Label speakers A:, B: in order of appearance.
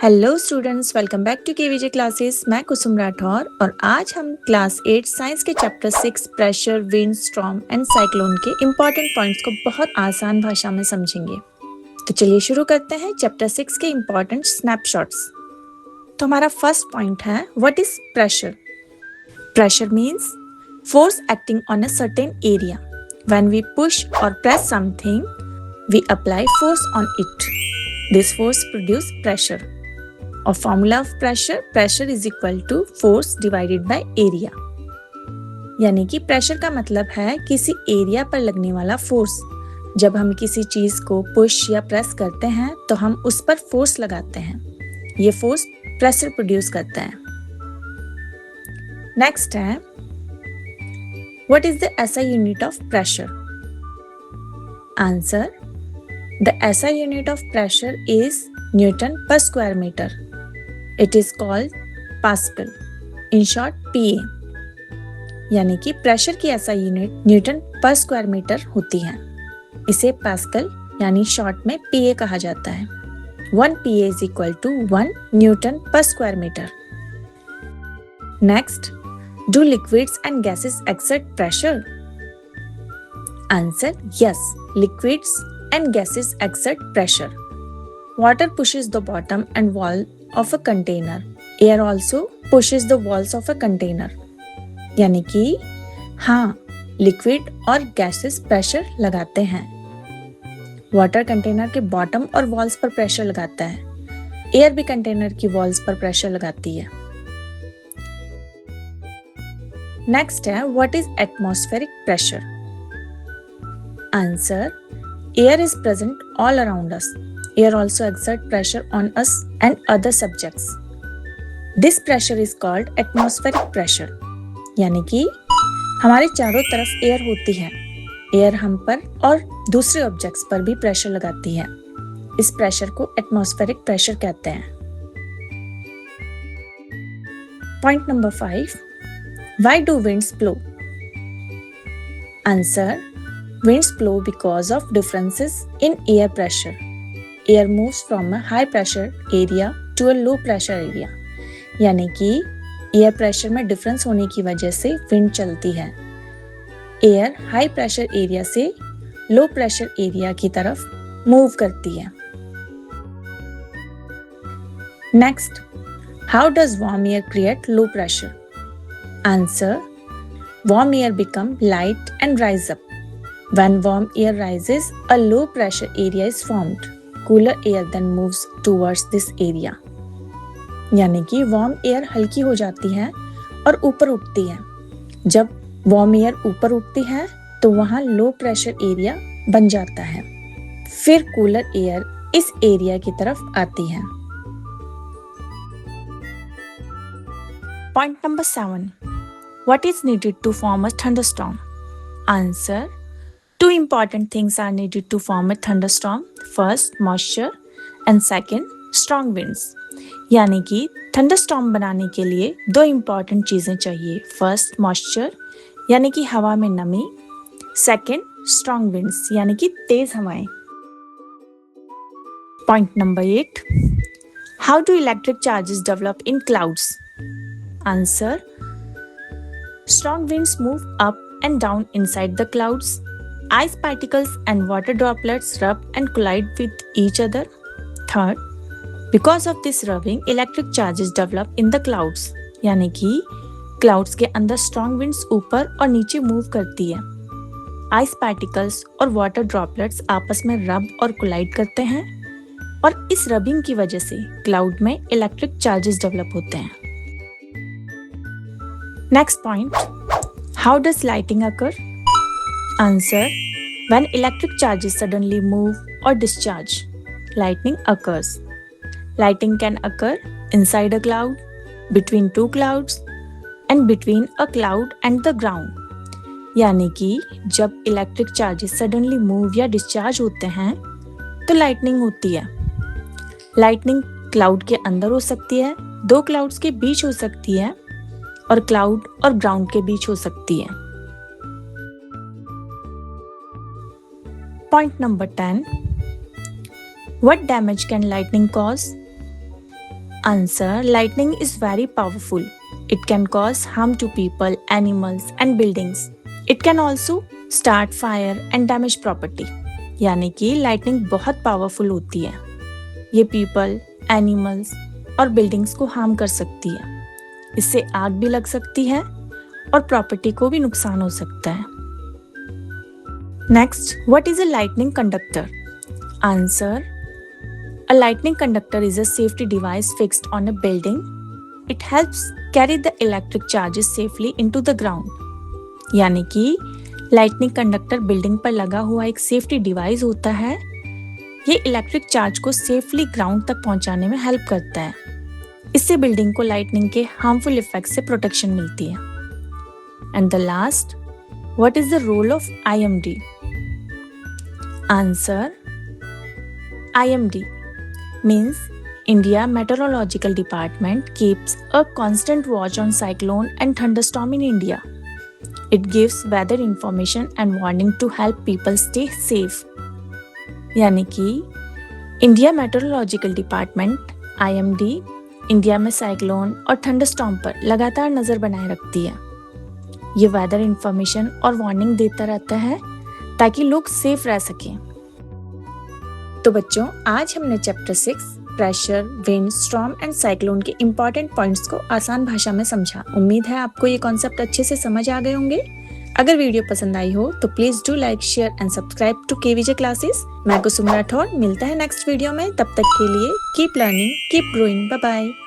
A: Hello students, welcome back to KVJ classes. मैं कुसुम राठौर और आज हम क्लास 8 साइंस के chapter 6 pressure, wind, storm and cyclone के इम्पोर्टेंट पॉइंट्स को बहुत आसान भाषा में समझेंगे। तो चलिए शुरू करते हैं चैप्टर 6 के इम्पोर्टेंट स्नैपशॉट्स। तो हमारा फर्स्ट पॉइंट है, what is pressure? Pressure means force acting on a certain area. When we push or press something, we apply force on it. This force produces pressure. A formula of pressure is equal to force divided by area. यानी कि pressure का मतलब है किसी area पर लगने वाला force. जब हम किसी चीज को पुश या प्रेस करते हैं तो हम उस पर फोर्स लगाते हैं। ये फोर्स प्रेशर प्रोड्यूस करता है। नेक्स्ट है, what is the SI unit of pressure? Answer: the SI unit of pressure is Newton per square meter. It is called Pascal. In short, PA. यानी कि प्रेशर की SI unit Newton पर square metre होती है। इसे pascal यानी short में PA कहा जाता है। 1 PA is equal to 1 newton पर square metre. Next, do liquids and gases exert pressure? Answer: yes, liquids and gases exert pressure. Water pushes the bottom and wall of a container. Air also pushes the walls of a container. यानी कि हाँ, liquid और gases pressure लगाते हैं। Water container के bottom और walls पर pressure लगाता है। एयर भी कंटेनर की वॉल्स पर प्रेशर लगाती है। नेक्स्ट है, what is atmospheric pressure? Answer: air is present all around us. Air also exert pressure on us and other subjects. This pressure is called atmospheric pressure. यानी कि हमारे चारों तरफ एयर होती है। एयर हम पर और दूसरे ऑब्जेक्ट्स पर भी प्रेशर लगाती है। इस प्रेशर को एटमॉस्फेरिक प्रेशर कहते हैं। Point number 5, why do winds blow? Answer: winds blow because of differences in air pressure. Air moves from a high pressure area to a low pressure area. यानी कि air pressure में difference होने की वजह से wind चलती है। Air high pressure area से लो प्रेशर एरिया की तरफ मूव करती है। Next, how does warm air create low pressure? Answer: warm air become light and rise up. When warm air rises, a low pressure area is formed. Cooler air then moves towards this area. यानी कि warm air हल्की हो जाती है और ऊपर उठती है। जब वार्म एयर ऊपर उठती है तो वहां लो प्रेशर एरिया बन जाता है। फिर कूलर एयर इस एरिया की तरफ आती है। Point number 7, what is needed to form a thunderstorm? Answer: two important things are needed to form a thunderstorm. First, moisture and second, strong winds. यानी कि थंडरस्टॉर्म बनाने के लिए दो इम्पॉर्टेंट चीजें चाहिए। फर्स्ट, मॉइस्चर यानी कि हवा में नमी। सेकेंड, स्ट्रॉन्ग विंड्स यानी कि तेज हवाएं। Point number 8, how do electric charges develop in clouds? Answer: strong winds move up and down inside the clouds. Ice particles and water droplets rub and collide with each other. Third, because of this rubbing, electric charges develop in the clouds. यानी कि clouds के अंदर strong winds ऊपर और नीचे move करती है। Ice particles और water droplets आपस में rub और collide करते हैं और इस rubbing की वजह से cloud में electric charges develop होते हैं। Next point, how does lighting occur? Answer: when electric charges suddenly move or discharge, lightning occurs. Lighting can occur inside a cloud, between two clouds, and between a cloud and the ground. यानी कि जब electric charges suddenly move या discharge होते हैं तो lightning होती है। Lightning cloud के अंदर हो सकती है, दो क्लाउड्स के बीच हो सकती है और क्लाउड और ग्राउंड के बीच हो सकती है। Point number 10, What damage can lightning cause? Answer: lightning is very powerful. It can cause harm to people, animals and buildings. It can also start fire and damage property. यानी कि lightning बहुत powerful होती है। ये people, animals और buildings को harm कर सकती है। इससे आग भी लग सकती है और प्रॉपर्टी को भी नुकसान हो सकता है। Next, what is a lightning conductor? Answer: a lightning conductor is a safety device fixed on a building. It helps carry the electric charges safely into the ground. यानी कि लाइटनिंग कंडक्टर बिल्डिंग पर लगा हुआ एक safety device होता है। ये electric charge को सेफली ग्राउंड तक पहुंचाने में हेल्प करता है। इससे बिल्डिंग को लाइटनिंग के हार्मफुल इफेक्ट से प्रोटेक्शन मिलती है। And the last, what is the role of IMD? Answer: IMD means India Meteorological Department keeps a constant watch on cyclone and thunderstorm in India. It gives weather information and warning to help people stay safe. यानी कि India meteorological department IMD India में cyclone और thunderstorm पर लगातार नजर बनाए रखती है। ये वेदर इंफॉर्मेशन और वार्निंग देता रहता है ताकि लोग सेफ रह सकें। तो बच्चों, आज हमने chapter 6 pressure, wind, storm and cyclone के इम्पॉर्टेंट पॉइंट्स को आसान भाषा में समझा। उम्मीद है आपको ये कॉन्सेप्ट अच्छे से समझ आ गए होंगे। अगर वीडियो पसंद आई हो तो please do like, share and subscribe to KVJ classes. मैं कुसुम राठौर, मिलता है नेक्स्ट वीडियो में। तब तक के लिए keep learning, keep growing, bye bye.